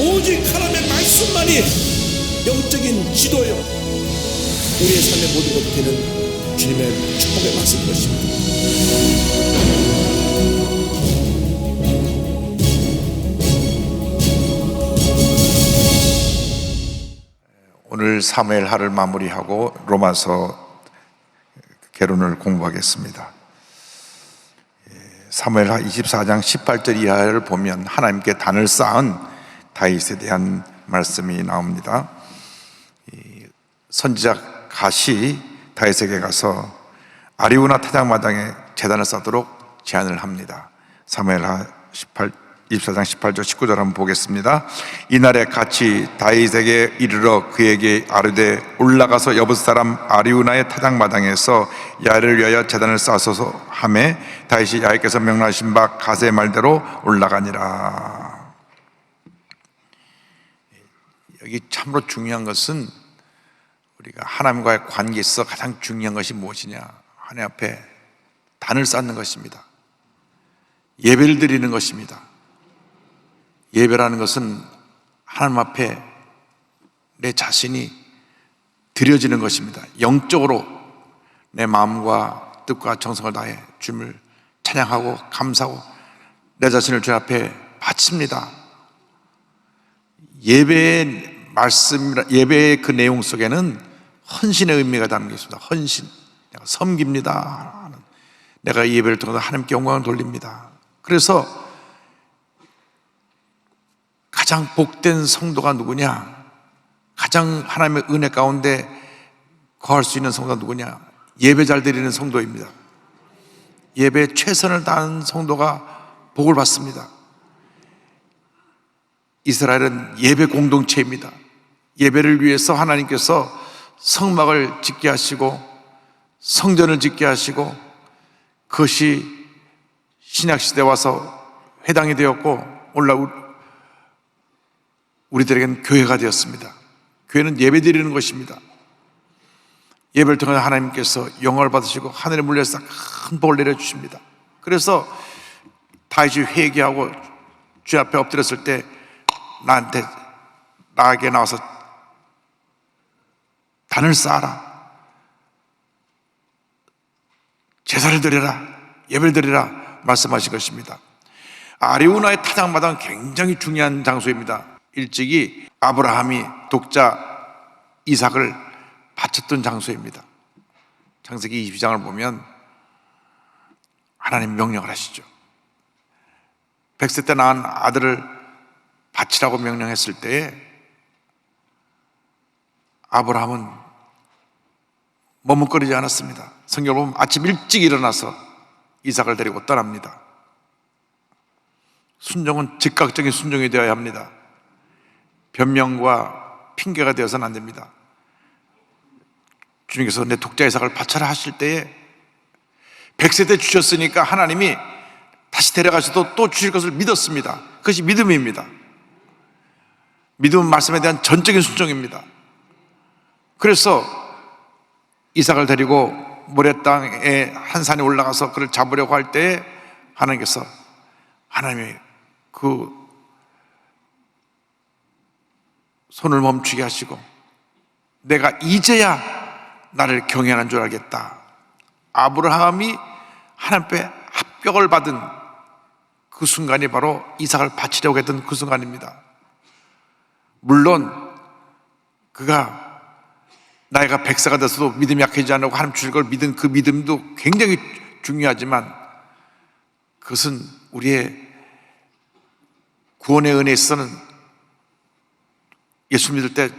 오직 하나님의 말씀만이 영적인 지도요, 우리의 삶의 모든 것이 되는 주님의 축복의 말씀인 것입니다. 오늘 사무엘하를 마무리하고 로마서 개론을 공부하겠습니다. 사무엘하 24장 18절 이하를 보면 하나님께 단을 쌓은 다윗에 대한 말씀이 나옵니다. 선지자 갓이 다윗에게 가서 아리우나 타작마당에 제단을 쌓도록 제안을 합니다. 사무엘하 24장 18절 19절 한번 보겠습니다. 이날에 갓이 다윗에게 이르러 그에게 아르되 올라가서 여붓 사람 아리우나의 타작마당에서 야를 위하여 제단을 쌓소서 하매 다윗이 야훼께서 명령하신 바 갓의 말대로 올라가니라. 여기 참으로 중요한 것은 우리가 하나님과의 관계에서 가장 중요한 것이 무엇이냐, 하나님 앞에 단을 쌓는 것입니다. 예배를 드리는 것입니다. 예배라는 것은 하나님 앞에 내 자신이 드려지는 것입니다. 영적으로 내 마음과 뜻과 정성을 다해 주님을 찬양하고 감사하고 내 자신을 주 앞에 바칩니다. 예배의 말씀, 예배의 그 내용 속에는 헌신의 의미가 담겨 있습니다. 헌신, 내가 섬깁니다. 내가 예배를 통해서 하나님께 영광을 돌립니다. 그래서 가장 복된 성도가 누구냐? 가장 하나님의 은혜 가운데 거할 수 있는 성도가 누구냐? 예배 잘 드리는 성도입니다. 예배에 최선을 다하는 성도가 복을 받습니다. 이스라엘은 예배 공동체입니다. 예배를 위해서 하나님께서 성막을 짓게 하시고 성전을 짓게 하시고 그것이 신약시대에 와서 회당이 되었고 우리들에게는 교회가 되었습니다. 교회는 예배 드리는 것입니다. 예배를 통해 하나님께서 영광을 받으시고 하늘의 물려서 큰 복을 내려주십니다. 그래서 다윗이 회개하고 주 앞에 엎드렸을 때 나에게 나와서 단을 쌓아라, 제사를 드려라, 예배를 드리라 말씀하신 것입니다. 아리우나의 타작마당은 굉장히 중요한 장소입니다. 일찍이 아브라함이 독자 이삭을 바쳤던 장소입니다. 창세기 22장을 보면 하나님 명령을 하시죠. 100세 때 낳은 아들을 바치라고 명령했을 때에 아브라함은 머뭇거리지 않았습니다. 성경을 보면 아침 일찍 일어나서 이삭을 데리고 떠납니다. 순종은 즉각적인 순종이 되어야 합니다. 변명과 핑계가 되어서는 안 됩니다. 주님께서 내 독자 이삭을 바쳐라 하실 때에 100세 때 주셨으니까 하나님이 다시 데려가셔도 또 주실 것을 믿었습니다. 그것이 믿음입니다. 믿음은 말씀에 대한 전적인 순종입니다. 그래서 이삭을 데리고 모래 땅의 한 산에 올라가서 그를 잡으려고 할 때에 하나님께서 하나님이 그 손을 멈추게 하시고 내가 이제야 나를 경외하는 줄 알겠다. 아브라함이 하나님 앞에 합격을 받은 그 순간이 바로 이삭을 바치려고 했던 그 순간입니다. 물론 그가 나이가 100세가 돼서도 믿음이 약해지지 않고 하나님 주실 걸 믿은 그 믿음도 굉장히 중요하지만 그것은 우리의 구원의 은혜에 있어서는 예수 믿을 때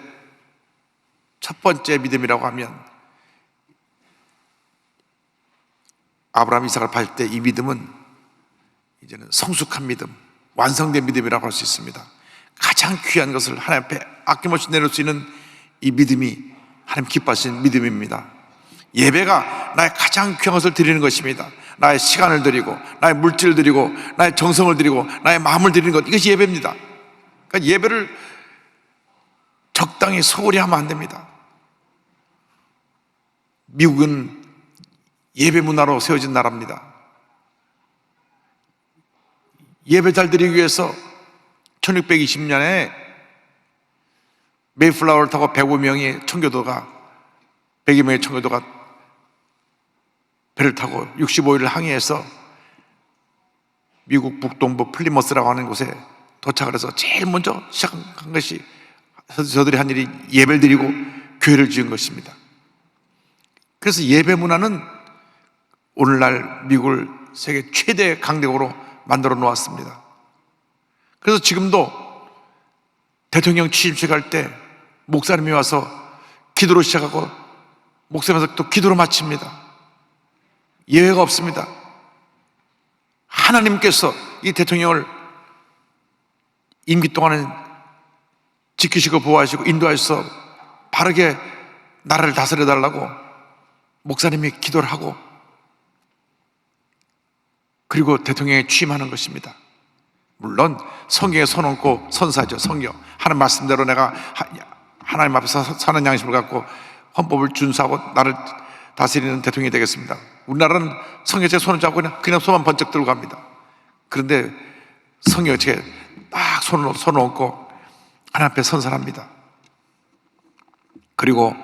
첫 번째 믿음이라고 하면 아브라함 이삭을 바칠 때 이 믿음은 이제는 성숙한 믿음, 완성된 믿음이라고 할 수 있습니다. 가장 귀한 것을 하나님 앞에 아낌없이 내놓을 수 있는 이 믿음이 하나님 기뻐하시는 믿음입니다. 예배가 나의 가장 귀한 것을 드리는 것입니다. 나의 시간을 드리고 나의 물질을 드리고 나의 정성을 드리고 나의 마음을 드리는 것, 이것이 예배입니다. 그러니까 예배를 적당히 소홀히 하면 안 됩니다. 미국은 예배 문화로 세워진 나라입니다. 예배 잘 드리기 위해서 1620년에 메이플라워를 타고 100여명의 청교도가 100여명의 청교도가 배를 타고 65일을 항해해서 미국 북동부 플리머스라고 하는 곳에 도착을 해서 제일 먼저 시작한 것이 저들이 한 일이 예배를 드리고 교회를 지은 것입니다. 그래서 예배 문화는 오늘날 미국을 세계 최대 강대국으로 만들어 놓았습니다. 그래서 지금도 대통령 취임식 할 때 목사님이 와서 기도로 시작하고 목사님에서 또 기도로 마칩니다. 예외가 없습니다. 하나님께서 이 대통령을 임기 동안에 지키시고 보호하시고 인도하셔서 바르게 나라를 다스려 달라고 목사님이 기도를 하고 그리고 대통령에 취임하는 것입니다. 물론 성경에 손 얹고 선사죠. 성경 하나님 말씀대로 내가 하나님 앞에서 사는 양심을 갖고 헌법을 준수하고 나를 다스리는 대통령이 되겠습니다. 우리나라는 성경에 손을 잡고 그냥 손만 번쩍 들고 갑니다. 그런데 성경에 딱 손을 얹고 하나님 앞에 선사합니다. 그리고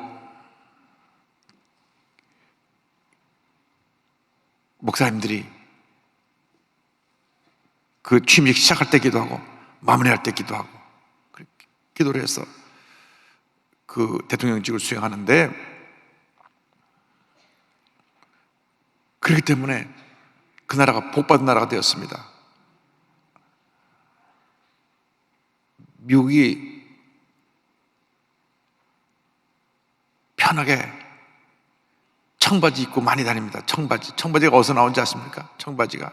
목사님들이 그 취임식 시작할 때 기도하고 마무리할 때 기도하고 기도를 해서 그 대통령직을 수행하는데, 그렇기 때문에 그 나라가 복받은 나라가 되었습니다. 미국이 편하게 청바지 입고 많이 다닙니다. 청바지가 어디서 나온지 아십니까? 청바지가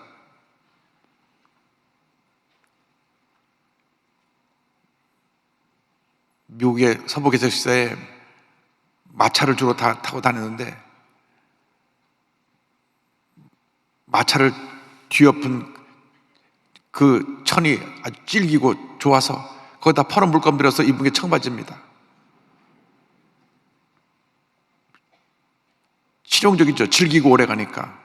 미국의 서부계적 시대에 마차를 주로 타고 다녔는데 마차를 뒤엎은 그 천이 아주 질기고 좋아서 거기다 퍼런 물감 들여서 입은 게 청바지입니다. 실용적이죠. 질기고 오래 가니까.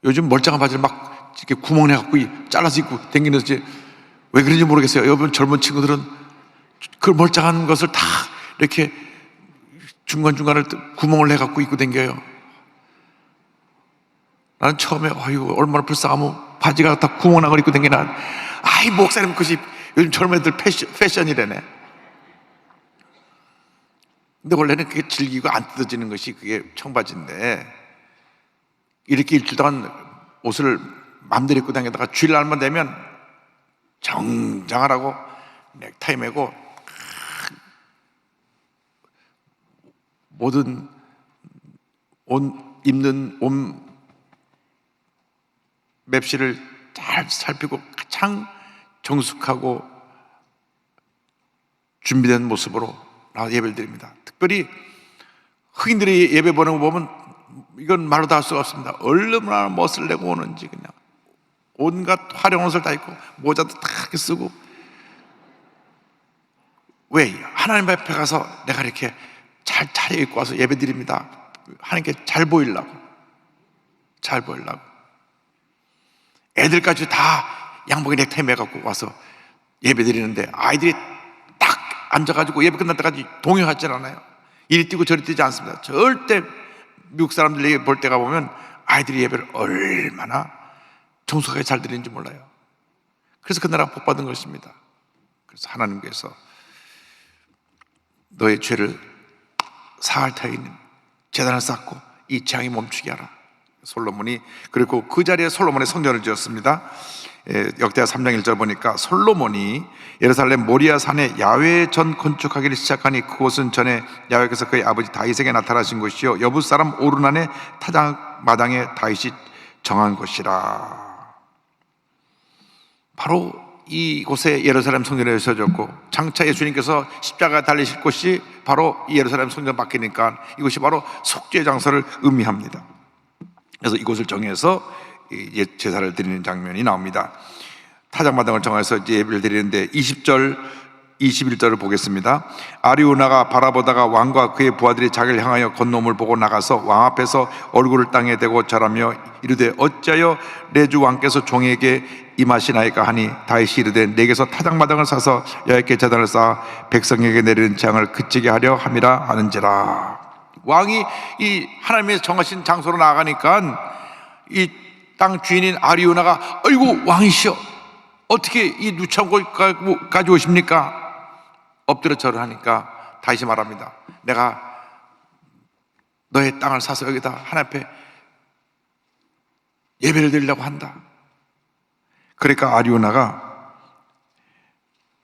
요즘 멀쩡한 바지를 막 이렇게 구멍 내갖고 잘라서 입고 다니는지 왜 그런지 모르겠어요. 여러분 젊은 친구들은 그 멀쩡한 것을 다 이렇게 중간중간을 구멍을 내갖고 입고 다녀요. 나는 처음에 아이고 얼마나 불쌍하면 바지가 다 구멍 나걸 입고 다니나. 아이 목사님 그것이 요즘 젊은 애들 패션이래네. 근데 원래는 그게 질기고 안 뜯어지는 것이 그게 청바지인데, 이렇게 일주일 동안 옷을 맘대로 입고 다니다가 주일날만 되면 정장하라고 넥타이 매고 모든 입는 옷 맵시를 잘 살피고 가장 정숙하고 준비된 모습으로 나와 예배를 드립니다. 특별히 흑인들이 예배 보는 거 보면 이건 말로 다 할 수가 없습니다. 얼마나 멋을 내고 오는지 그냥 온갖 화려한 옷을 다 입고 모자도 다 이렇게 쓰고. 왜? 하나님 앞에 가서 내가 이렇게 잘 차려입고 와서 예배 드립니다. 하나님께 잘 보이려고. 애들까지 다 양복에 넥타이 매갖고 와서 예배 드리는데 아이들이 딱 앉아가지고 예배 끝날 때까지 동요하지 않아요. 이리 뛰고 저리 뛰지 않습니다. 절대 미국 사람들 예배 볼 때가 보면 아이들이 예배를 얼마나 정숙하게 잘 드리는지 몰라요. 그래서 그 나라가 복받은 것입니다. 그래서 하나님께서 너의 죄를 사할 터이는 제단을 쌓고 이 재앙이 멈추게 하라. 솔로몬이, 그리고 그 자리에 솔로몬의 성전을 지었습니다. 역대하 3장 1절 보니까 솔로몬이 예루살렘 모리아 산에 야훼 전 건축하기를 시작하니 그곳은 전에 야훼께서 그의 아버지 다윗에게 나타나신 곳이요 여부 사람 오르난의 타작 마당에 다윗이 정한 곳이라. 바로 이곳에 예루살렘 성전에 세워졌고, 장차 예수님께서 십자가 달리실 곳이 바로 이 예루살렘 성전 바뀌니까 이곳이 바로 속죄 장소를 의미합니다. 그래서 이곳을 정해서 제사를 드리는 장면이 나옵니다. 타작마당을 정해서 이제 예배를 드리는데 20절 21절을 보겠습니다. 아리우나가 바라보다가 왕과 그의 부하들이 자기를 향하여 건너옴을 보고 나가서 왕 앞에서 얼굴을 땅에 대고 절하며 이르되 어찌하여 내 주 왕께서 종에게 임하시나이까 하니 다윗이 이르되 내게서 타작마당을 사서 여호와께 제단을 쌓아 백성에게 내리는 재앙을 그치게 하려 함이라 하는지라. 왕이 이 하나님의 정하신 장소로 나가니까 이 땅 주인인 아리우나가 어이구 왕이시여 어떻게 이 누추한 곳까지 오십니까? 엎드려 절을 하니까 다시 말합니다. 내가 너의 땅을 사서 여기다 하나님 앞에 예배를 드리려고 한다. 그러니까 아리우나가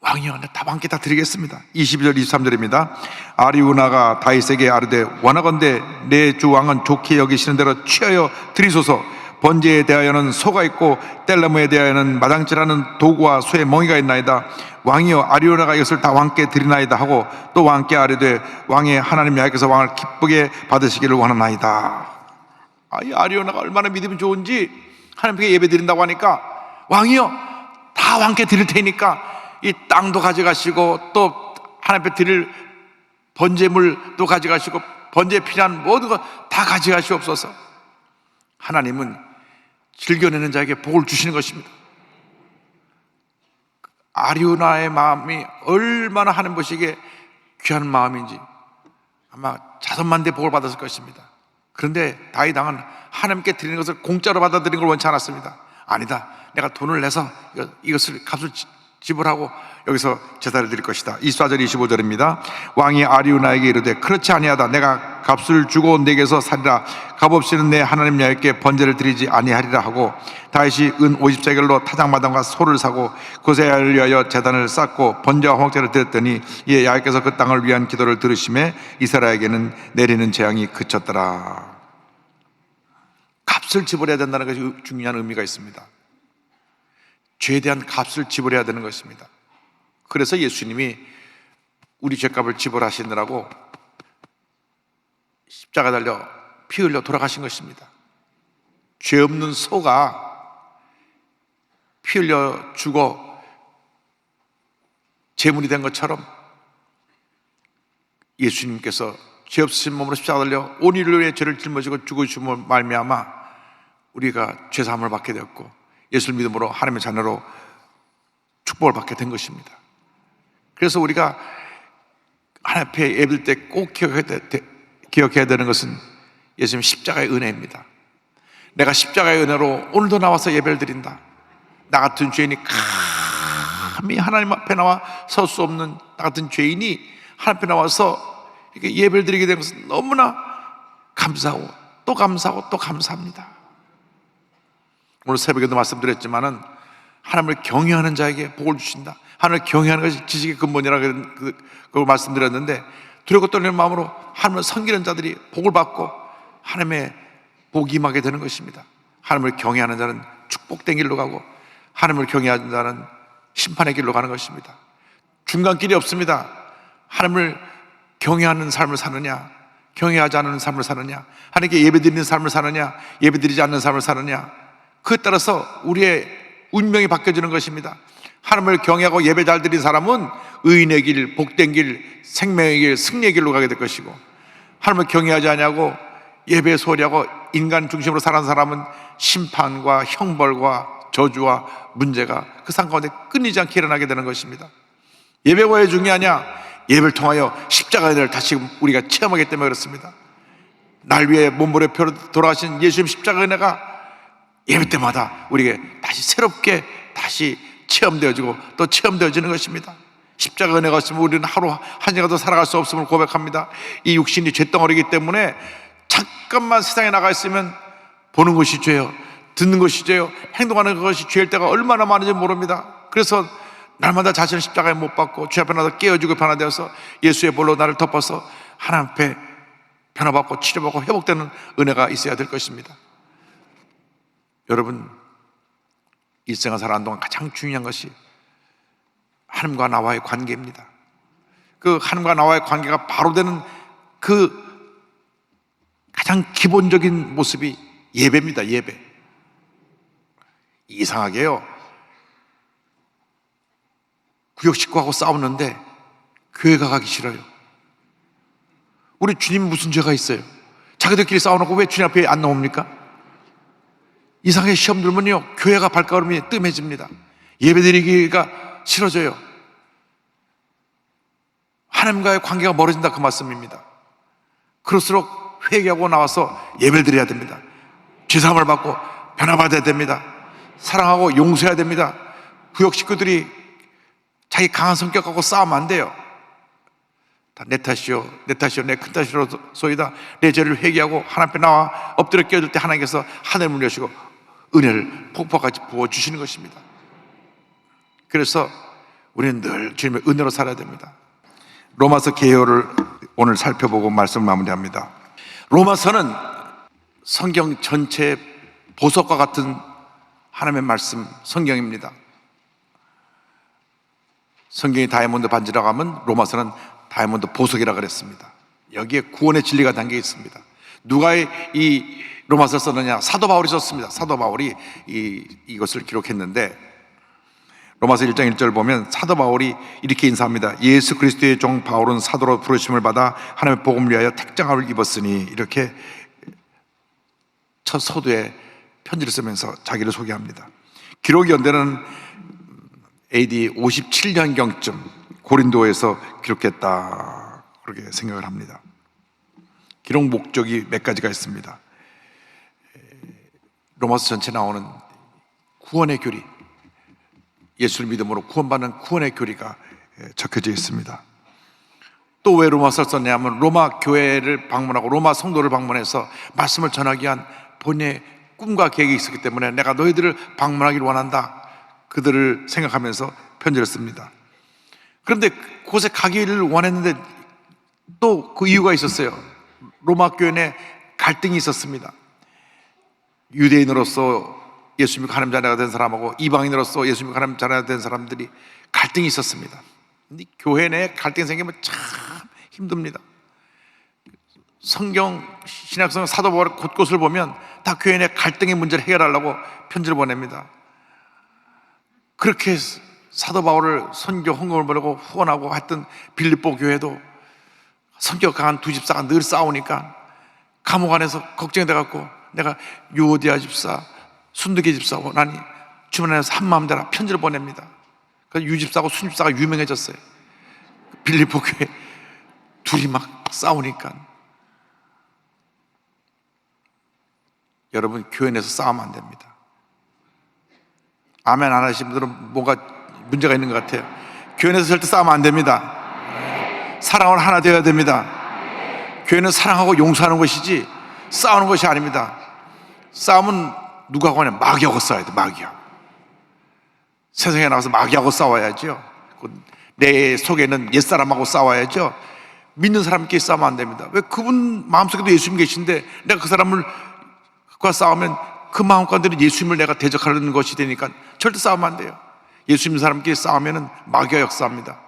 왕이여 다 왕께 다 드리겠습니다. 22절 23절입니다. 아리우나가 다윗에게 아르되 원하건대 내 주 왕은 좋게 여기시는 대로 취하여 드리소서. 번제에 대하여는 소가 있고 뗄나무에 대하여는 마당질하는 도구와 소의 멍이가 있나이다. 왕이여 아리우나가 이것을 다 왕께 드리나이다 하고 또 왕께 아뢰되 왕의 하나님 여호와께서 왕을 기쁘게 받으시기를 원하나이다. 이 아리우나가 얼마나 믿음이 좋은지 하나님께 예배 드린다고 하니까 왕이여 다 왕께 드릴 테니까 이 땅도 가져가시고 또 하나님께 드릴 번제물도 가져가시고 번제에 필요한 모든 것 다 가져가시옵소서. 하나님은 즐겨내는 자에게 복을 주시는 것입니다. 아리우나의 마음이 얼마나 하나님 보시기에 귀한 마음인지 아마 자선만대 복을 받았을 것입니다. 그런데 다윗 왕은 하나님께 드리는 것을 공짜로 받아들이는 걸 원치 않았습니다. 아니다, 내가 돈을 내서 이것을 값을 지불하고 여기서 제사를 드릴 것이다. 24절 25절입니다. 왕이 아리우나에게 이르되 그렇지 아니하다. 내가 값을 주고 내게서 사리라. 값없이는 내 하나님 여호와께 번제를 드리지 아니하리라 하고 다윗이 은 50세겔로 타작마당과 소를 사고 그것에 위하여 제단을 쌓고 번제와 화목제를 드렸더니 이에 여호와께서 그 땅을 위한 기도를 들으심에 이스라엘에게는 내리는 재앙이 그쳤더라. 값을 지불해야 된다는 것이 중요한 의미가 있습니다. 죄에 대한 값을 지불해야 되는 것입니다. 그래서 예수님이 우리 죄값을 지불하시느라고 십자가 달려 피 흘려 돌아가신 것입니다. 죄 없는 소가 피 흘려 죽어 제물이 된 것처럼 예수님께서 죄 없으신 몸으로 십자가 달려 온 인류를 위해 죄를 짊어지고 죽으심으로 말미암아 우리가 죄사함을 받게 되었고 예수를 믿음으로 하나님의 자녀로 축복을 받게 된 것입니다. 그래서 우리가 하나님 앞에 예배드릴 때 꼭 기억해야 되는 것은 예수님 십자가의 은혜입니다. 내가 십자가의 은혜로 오늘도 나와서 예배를 드린다. 나 같은 죄인이 감히 하나님 앞에 나와 설 수 없는 나 같은 죄인이 하나님 앞에 나와서 이렇게 예배를 드리게 된 것은 너무나 감사하고 또 감사하고 또 감사합니다. 오늘 새벽에도 말씀드렸지만은 하나님을 경외하는 자에게 복을 주신다. 하나님을 경외하는 것이 지식의 근본이라고 그걸 말씀드렸는데 두렵고 떨리는 마음으로 하나님을 섬기는 자들이 복을 받고 하나님의 복이 임하게 되는 것입니다. 하나님을 경외하는 자는 축복된 길로 가고 하나님을 경외하는 자는 심판의 길로 가는 것입니다. 중간길이 없습니다. 하나님을 경외하는 삶을 사느냐, 경외하지 않는 삶을 사느냐, 하나님께 예배드리는 삶을 사느냐, 예배드리지 않는 삶을 사느냐, 그에 따라서 우리의 운명이 바뀌어지는 것입니다. 하나님을 경외하고 예배 잘 드린 사람은 의인의 길, 복된 길, 생명의 길, 승리의 길로 가게 될 것이고, 하나님을 경외하지 않냐고 예배 소리하고 인간 중심으로 살아가는 사람은 심판과 형벌과 저주와 문제가 그 삶 가운데 끊이지 않게 일어나게 되는 것입니다. 예배가 왜 중요하냐? 예배를 통하여 십자가의 은혜를 다시 우리가 체험하기 때문에 그렇습니다. 날 위해 몸부려 돌아가신 예수님 십자가의 은혜가 예배 때마다 우리에게 다시 새롭게 다시 체험되어지고 또 체험되어지는 것입니다. 십자가 은혜가 없으면 우리는 하루 한 시간도 살아갈 수 없음을 고백합니다. 이 육신이 쇳덩어리이기 때문에 잠깐만 세상에 나가 있으면 보는 것이 죄요, 듣는 것이 죄요, 행동하는 것이 죄일 때가 얼마나 많은지 모릅니다. 그래서 날마다 자신을 십자가에 못 박고 죄 앞에 나서 깨어지고 변화되어서 예수의 볼로 나를 덮어서 하나님 앞에 변화받고 치료받고 회복되는 은혜가 있어야 될 것입니다. 여러분, 일생을 살아가는 동안 가장 중요한 것이 하나님과 나와의 관계입니다. 그 하나님과 나와의 관계가 바로 되는 그 가장 기본적인 모습이 예배입니다. 예배. 이상하게요, 구역 식구하고 싸웠는데 교회가 가기 싫어요. 우리 주님 무슨 죄가 있어요? 자기들끼리 싸워놓고 왜 주님 앞에 안 나옵니까? 이상하게 시험 들면요, 교회가 발걸음이 뜸해집니다. 예배드리기가 싫어져요. 하나님과의 관계가 멀어진다, 그 말씀입니다. 그럴수록 회개하고 나와서 예배를 드려야 됩니다. 죄사함을 받고 변화받아야 됩니다. 사랑하고 용서해야 됩니다. 구역 식구들이 자기 강한 성격하고 싸우면 안 돼요. 다 내 탓이요, 내 탓이요, 내 큰 탓이로소이다. 내 죄를 회개하고 하나님 앞에 나와 엎드려 깨어들 때 하나님께서 하늘을 여시고 은혜를 폭포같이 부어주시는 것입니다. 그래서 우리는 늘 주님의 은혜로 살아야 됩니다. 로마서 개요를 오늘 살펴보고 말씀을 마무리합니다. 로마서는 성경 전체의 보석과 같은 하나님의 말씀, 성경입니다. 성경이 다이아몬드 반지라고 하면 로마서는 다이아몬드 보석이라고 그랬습니다. 여기에 구원의 진리가 담겨 있습니다. 누가 이 로마서를 썼느냐? 사도 바울이 썼습니다. 사도 바울이 이것을 기록했는데, 로마서 1장 1절 보면 사도 바울이 이렇게 인사합니다. 예수 그리스도의 종 바울은 사도로 부르심을 받아 하나님의 복음을 위하여 택장함을 입었으니, 이렇게 첫 서두에 편지를 쓰면서 자기를 소개합니다. 기록 연대는 AD 57년경쯤 고린도에서 기록했다, 그렇게 생각을 합니다. 기록 목적이 몇 가지가 있습니다. 로마서 전체에 나오는 구원의 교리, 예수를 믿음으로 구원받는 구원의 교리가 적혀져 있습니다. 또 왜 로마서를 썼냐면 로마 교회를 방문하고 로마 성도를 방문해서 말씀을 전하기 위한 본인의 꿈과 계획이 있었기 때문에 내가 너희들을 방문하기를 원한다, 그들을 생각하면서 편지를 씁니다. 그런데 그곳에 가기를 원했는데 또 그 이유가 있었어요. 로마 교회 내 갈등이 있었습니다. 유대인으로서 예수 믿고 하나님 자녀가 된 사람하고 이방인으로서 예수 믿고 하나님 자녀가 된 사람들이 갈등이 있었습니다. 근데 교회 내에 갈등이 생기면 참 힘듭니다. 성경, 신약성경 사도 바울의 곳곳을 보면 다 교회 내 갈등의 문제를 해결하려고 편지를 보냅니다. 그렇게 사도 바울을 선교 헌금을 보내고 후원하고 했던 빌립보 교회도 성격 강한 두 집사가 늘 싸우니까 감옥 안에서 걱정이 돼갖고 내가 유오디아 집사, 순두계 집사 원하니 주문 안에서 한마음 되라 편지를 보냅니다. 그래서 유 집사하고 순 집사가 유명해졌어요. 빌립보 교회 둘이 막 싸우니까. 여러분, 교회 내에서 싸우면 안 됩니다. 아멘 안 하시는 분들은 뭔가 문제가 있는 것 같아요. 교회 내에서 절대 싸우면 안 됩니다. 사랑으로 하나 되어야 됩니다. 교회는 사랑하고 용서하는 것이지 싸우는 것이 아닙니다. 싸움은 누가 하고 하냐? 마귀하고 싸워야 돼. 마귀하고. 세상에 나와서 마귀하고 싸워야죠. 내 속에는 옛사람하고 싸워야죠. 믿는 사람끼리 싸우면 안 됩니다. 왜? 그분 마음속에도 예수님 계신데 내가 그 사람을 과 싸우면 그 마음 가운데는 예수님을 내가 대적하는 것이 되니까 절대 싸우면 안 돼요. 예수 믿는 사람끼리 싸우면 마귀가 역사합니다.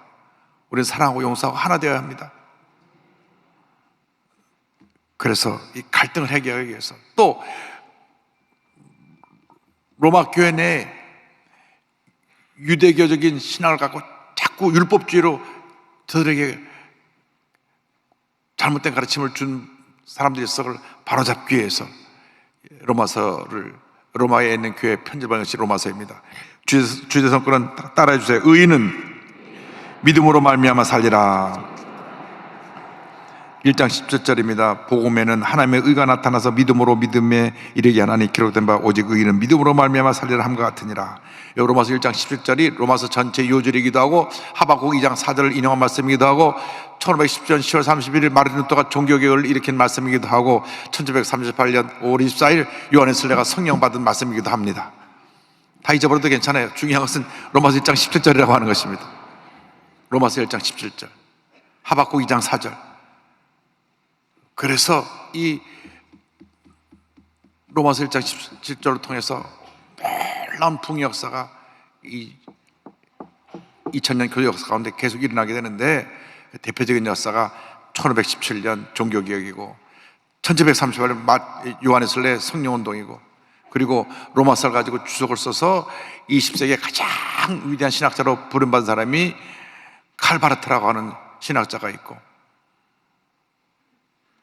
우리는 사랑하고 용서하고 하나 되어야 합니다. 그래서 이 갈등을 해결하기 위해서 또 로마 교회 내에 유대교적인 신앙을 갖고 자꾸 율법주의로 저들에게 잘못된 가르침을 준 사람들이 있어 그걸 바로잡기 위해서 로마에 있는 교회 편지를 보낸 것이 로마서입니다. 주제성구는 따라해 주세요. 의인은 믿음으로 말미암아 살리라. 1장 17절입니다. 복음에는 하나님의 의가 나타나서 믿음으로 믿음에 이르게 하나니 기록된 바 오직 의인은 믿음으로 말미암아 살리라 함과 같으니라. 로마서 1장 17절이 로마서 전체 요절이기도 하고 하박국 2장 4절을 인용한 말씀이기도 하고 1510년 10월 31일 마르틴 루터가 종교개혁을 일으킨 말씀이기도 하고 1738년 5월 24일 요한의 순례가 성령 받은 말씀이기도 합니다. 다 잊어버려도 괜찮아요. 중요한 것은 로마서 1장 17절이라고 하는 것입니다. 로마서 1장 17절, 하박국 2장 4절. 그래서 이 로마서 1장 17절을 통해서 놀라운 붕의 역사가 이 2000년 교회 역사 가운데 계속 일어나게 되는데, 대표적인 역사가 1517년 종교개혁이고 1738년 요한의 순례 성령운동이고 그리고 로마서를 가지고 주석을 써서 20세기의 가장 위대한 신학자로 부름받은 사람이 칼바르트라고 하는 신학자가 있고,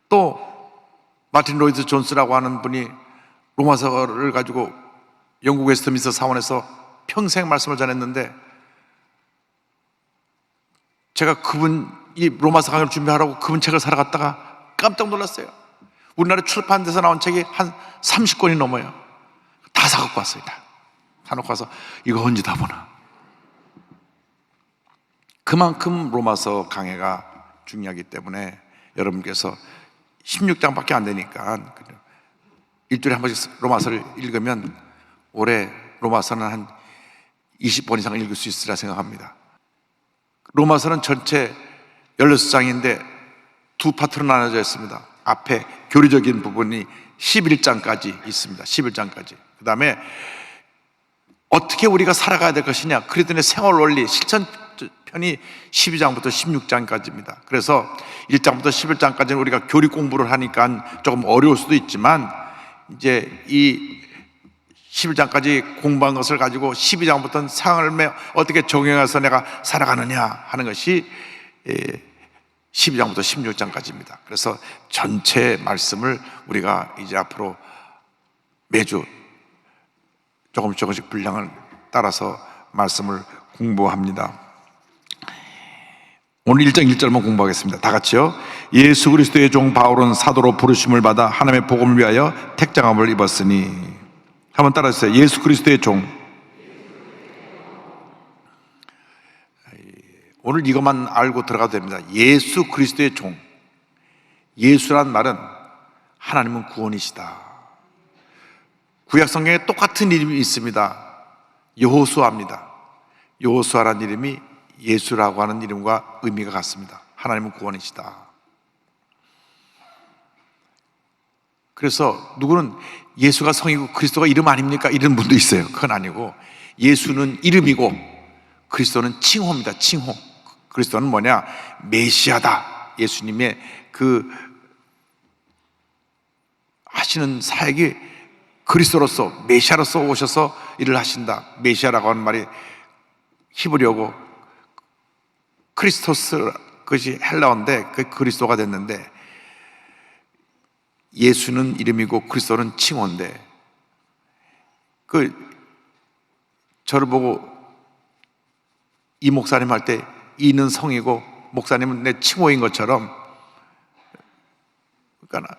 또 마틴 로이드 존스라고 하는 분이 로마서를 가지고 영국 웨스트민스터 사원에서 평생 말씀을 전했는데, 제가 이 로마서 강의를 준비하라고 그분 책을 사러 갔다가 깜짝 놀랐어요. 우리나라 출판돼서 나온 책이 한 30권이 넘어요. 다 사갖고 왔어요. 다 사놓고 와서 이거 언제 다 보나. 그만큼 로마서 강해가 중요하기 때문에 여러분께서 16장밖에 안 되니까 일주일에 한 번씩 로마서를 읽으면 올해 로마서는 한 20번 이상 읽을 수 있으리라 생각합니다. 로마서는 전체 16장인데 두 파트로 나눠져 있습니다. 앞에 교리적인 부분이 11장까지 있습니다. 11장까지. 그 다음에 어떻게 우리가 살아가야 될 것이냐, 그리스도인의 생활 원리 실천 편이 12장부터 16장까지입니다. 그래서 1장부터 11장까지는 우리가 교리 공부를 하니까 조금 어려울 수도 있지만, 이제 이 11장까지 공부한 것을 가지고 12장부터는 삶에 어떻게 적용해서 내가 살아가느냐 하는 것이 12장부터 16장까지입니다. 그래서 전체 말씀을 우리가 이제 앞으로 매주 조금씩 분량을 따라서 말씀을 공부합니다. 오늘 1장 1절만 공부하겠습니다. 다 같이요. 예수 그리스도의 종 바울은 사도로 부르심을 받아 하나님의 복음을 위하여 택장함을 입었으니. 한번 따라하세요. 예수 그리스도의 종. 오늘 이것만 알고 들어가도 됩니다. 예수 그리스도의 종. 예수란 말은 하나님은 구원이시다. 구약 성경에 똑같은 이름이 있습니다. 여호수아입니다. 여호수아라는 이름이 예수라고 하는 이름과 의미가 같습니다. 하나님은 구원이시다. 그래서 누구는 예수가 성이고 그리스도가 이름 아닙니까? 이런 분도 있어요. 그건 아니고, 예수는 이름이고 그리스도는 칭호입니다. 칭호. 그리스도는 뭐냐? 메시아다. 예수님의 그 하시는 사역이 그리스도로서, 메시아로서 오셔서 일을 하신다. 메시아라고 하는 말이 히브리어고 크리스토스, 그것이 헬라어인데 그 그리스도가 됐는데, 예수는 이름이고 그리스도는 칭호인데, 저를 보고 이 목사님 할 때 이는 성이고 목사님은 내 칭호인 것처럼, 그러니까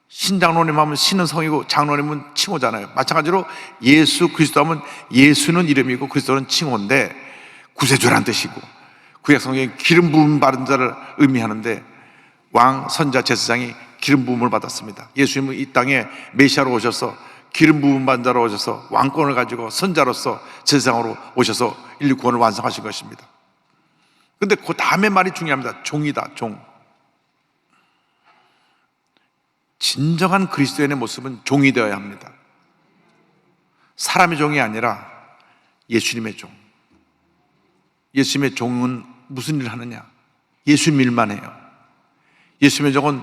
신장로님 하면 신은 성이고 장로님은 칭호잖아요. 마찬가지로 예수 그리스도 하면 예수는 이름이고 그리스도는 칭호인데 구세주란 뜻이고, 구약 성경에 기름 부음 받은 자를 의미하는데 왕, 선자, 제사장이 기름 부음을 받았습니다. 예수님은 이 땅에 메시아로 오셔서 기름 부음 받은 자로 오셔서 왕권을 가지고 선자로서 제사장으로 오셔서 인류 구원을 완성하신 것입니다. 그런데 그 다음에 말이 중요합니다. 종이다. 종. 진정한 그리스도인의 모습은 종이 되어야 합니다. 사람의 종이 아니라 예수님의 종. 예수님의 종은 무슨 일을 하느냐? 예수님 일만 해요. 예수님의 종은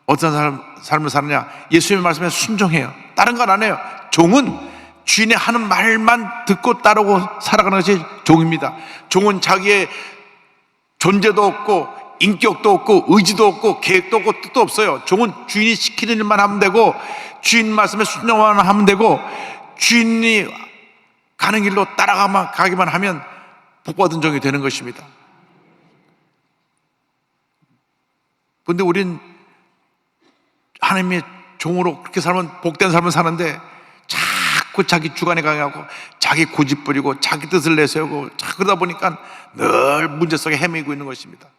어떤 삶을 사느냐? 예수님의 말씀에 순종해요. 다른 건 안 해요. 종은 주인의 하는 말만 듣고 따르고 살아가는 것이 종입니다. 종은 자기의 존재도 없고 인격도 없고 의지도 없고 계획도 없고 뜻도 없어요. 종은 주인이 시키는 일만 하면 되고, 주인 말씀에 순종만 하면 되고, 주인이 가는 길로 가기만 하면 복받은 종이 되는 것입니다. 그런데 우린 하나님의 종으로 그렇게 살면 복된 삶을 사는데 자꾸 자기 주관에 강하고 자기 고집 부리고 자기 뜻을 내세우고, 그러다 보니까 늘 문제 속에 헤매고 있는 것입니다.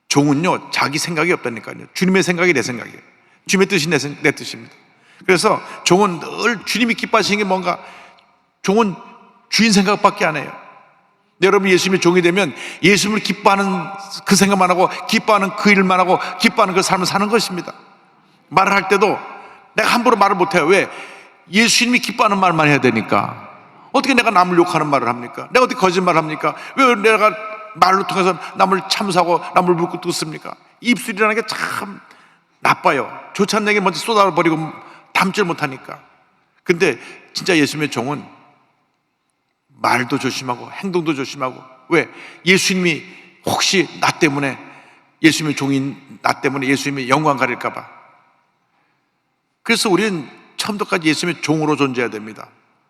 종은요, 자기 생각이 없다니까요. 주님의 생각이 내 생각이에요. 주님의 뜻이 내 뜻입니다. 그래서 종은 늘 주님이 기뻐하시는 게 뭔가, 종은 주인 생각밖에 안 해요. 여러분 예수님의 종이 되면 예수님을 기뻐하는 그 생각만 하고, 기뻐하는 그 일만 하고, 기뻐하는 그 삶을 사는 것입니다. 말을 할 때도 내가 함부로 말을 못해요. 왜? 예수님이 기뻐하는 말만 해야 되니까. 어떻게 내가 남을 욕하는 말을 합니까? 내가 어떻게 거짓말을 합니까? 왜 내가 말로 통해서 남을 참사하고 남을 묻고 뜯습니까? 입술이라는 게 참 나빠요. 좋지 않은 얘기 먼저 쏟아버리고 담질 못하니까. 근데 진짜 예수님의 종은 말도 조심하고 행동도 조심하고, 왜? 예수님이 혹시 나 때문에, 예수님의 종인 나 때문에 예수님의 영광 가릴까 봐. 그래서 우리는 처음부터까지 예수님의 종으로 존재해야 됩니다.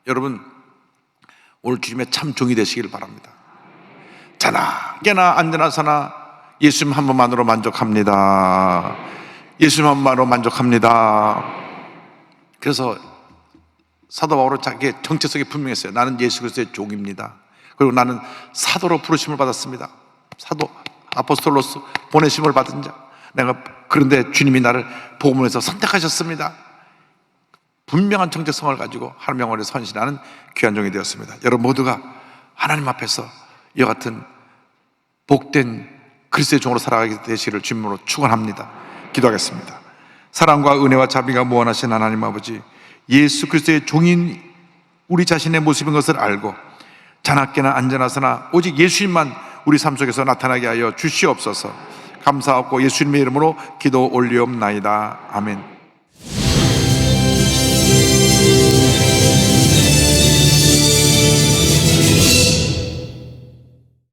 여러분, 오늘 주님의 참 종이 되시길 바랍니다. 자나 깨나 앉으나 서나 예수님 한 번만으로 만족합니다. 예수님 한 번만으로 만족합니다. 그래서 사도 바울은 자기의 정체성이 분명했어요. 나는 예수 그리스도의 종입니다. 그리고 나는 사도로 부르심을 받았습니다. 사도, 아포스톨로스, 보내심을 받은 자. 그런데 주님이 나를 복음에서 선택하셨습니다. 분명한 정체성을 가지고 하나님 영원에 선신하는 귀한 종이 되었습니다. 여러분 모두가 하나님 앞에서 이와 같은 복된 그리스도의 종으로 살아가게 되시기를 주님으로 축원합니다. 기도하겠습니다. 사랑과 은혜와 자비가 무한하신 하나님 아버지, 예수 그리스도의 종인 우리 자신의 모습인 것을 알고 자나깨나 앉아나서나 오직 예수님만 우리 삶 속에서 나타나게 하여 주시옵소서. 감사하고 예수님의 이름으로 기도 올리옵나이다. 아멘.